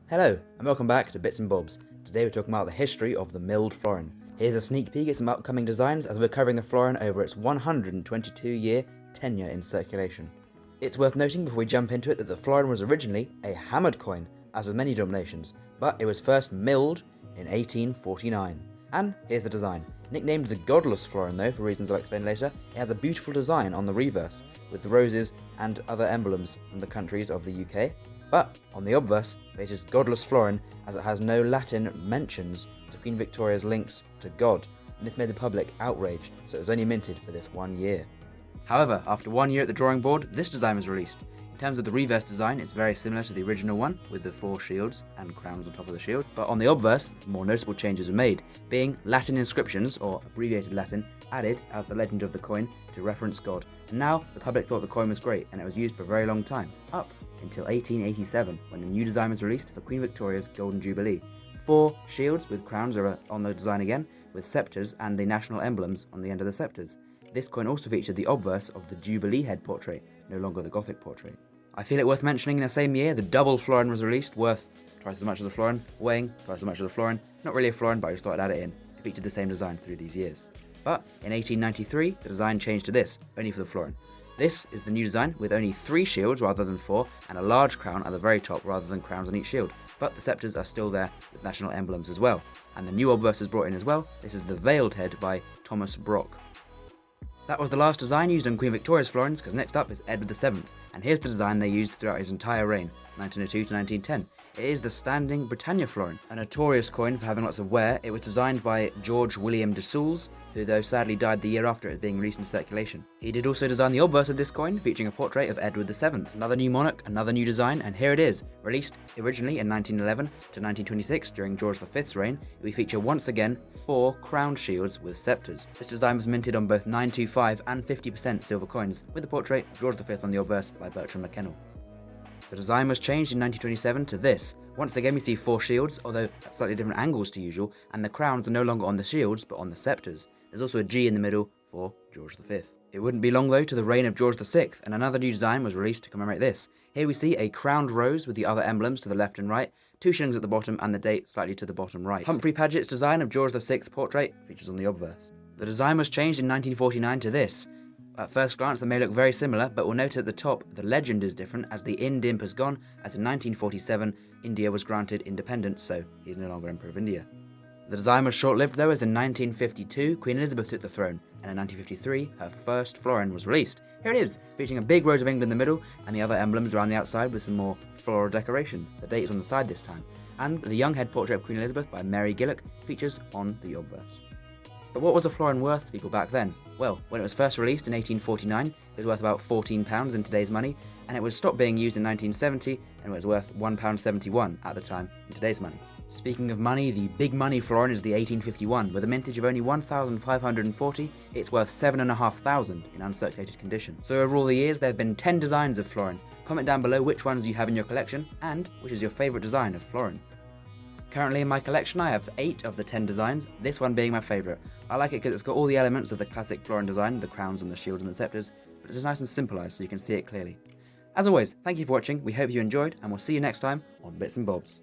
Hello, and welcome back to Bits and Bobs. Today we're talking about the history of the milled florin. Here's a sneak peek at some upcoming designs as we're covering the florin over its 122-year tenure in circulation. It's worth noting before we jump into it that the florin was originally a hammered coin, as with many denominations, but it was first milled in 1849. And here's the design. Nicknamed the Godless Florin though, for reasons I'll explain later, it has a beautiful design on the reverse, with the roses and other emblems from the countries of the UK. But on the obverse, it is Godless Florin as it has no Latin mentions to Queen Victoria's links to God, and this made the public outraged, so it was only minted for this 1 year. However, after 1 year at the drawing board, this design was released. In terms of the reverse design, it's very similar to the original one, with the 4 shields and crowns on top of the shield, but on the obverse, more noticeable changes were made, being Latin inscriptions, or abbreviated Latin, added as the legend of the coin to reference God. And now, the public thought the coin was great, and it was used for a very long time, up until 1887, when a new design was released for Queen Victoria's Golden Jubilee. 4 shields with crowns are on the design again, with sceptres and the national emblems on the end of the sceptres. This coin also featured the obverse of the Jubilee head portrait, no longer the Gothic portrait. I feel it worth mentioning in the same year, the double florin was released, worth twice as much as a florin, weighing twice as much as a florin. Not really a florin, but I just thought I'd add it in. It featured the same design through these years. But in 1893, the design changed to this, only for the florin. This is the new design with only 3 shields rather than 4 and a large crown at the very top rather than crowns on each shield, but the sceptres are still there with national emblems as well. And the new obverse is brought in as well. This is the veiled head by Thomas Brock. That was the last design used on Queen Victoria's florins, because next up is Edward VII, and here's the design they used throughout his entire reign, 1902 to 1910. It is the standing Britannia florin, a notorious coin for having lots of wear. It was designed by George William de Soules, who though sadly died the year after it was being released into circulation. He did also design the obverse of this coin, featuring a portrait of Edward VII. Another new monarch, another new design, and here it is. Released originally in 1911 to 1926 during George V's reign, we feature once again 4 crowned shields with sceptres. This design was minted on both 925 and 50% silver coins, with the portrait of George V on the obverse by Bertram McKennell. The design was changed in 1927 to this. Once again we see 4 shields, although at slightly different angles to usual, and the crowns are no longer on the shields but on the sceptres. There's also a G in the middle for George V. It wouldn't be long though to the reign of George VI, and another new design was released to commemorate this. Here we see a crowned rose with the other emblems to the left and right, 2 shillings at the bottom and the date slightly to the bottom right. Humphrey Paget's design of George VI's portrait features on the obverse. The design was changed in 1949 to this. At first glance they may look very similar, but we'll note at the top the legend is different as the Ind has gone, as in 1947 India was granted independence, so he's no longer Emperor of India. The design was short-lived though, as in 1952 Queen Elizabeth took the throne, and in 1953 her first florin was released. Here it is, featuring a big Rose of England in the middle and the other emblems around the outside with some more floral decoration. The date is on the side this time, and the young head portrait of Queen Elizabeth by Mary Gillock features on the obverse. But what was a florin worth to people back then? Well, when it was first released in 1849, it was worth about £14 in today's money, and it was stopped being used in 1970, and it was worth £1.71 at the time in today's money. Speaking of money, the big money florin is the 1851, with a mintage of only 1,540, it's worth 7,500 in uncirculated condition. So over all the years, there have been 10 designs of florin. Comment down below which ones you have in your collection, and which is your favourite design of florin. Currently in my collection I have 8 of the 10 designs, this one being my favourite. I like it because it's got all the elements of the classic florin design, the crowns and the shields and the sceptres, but it's just nice and simplified so you can see it clearly. As always, thank you for watching, we hope you enjoyed, and we'll see you next time on Bits and Bobs.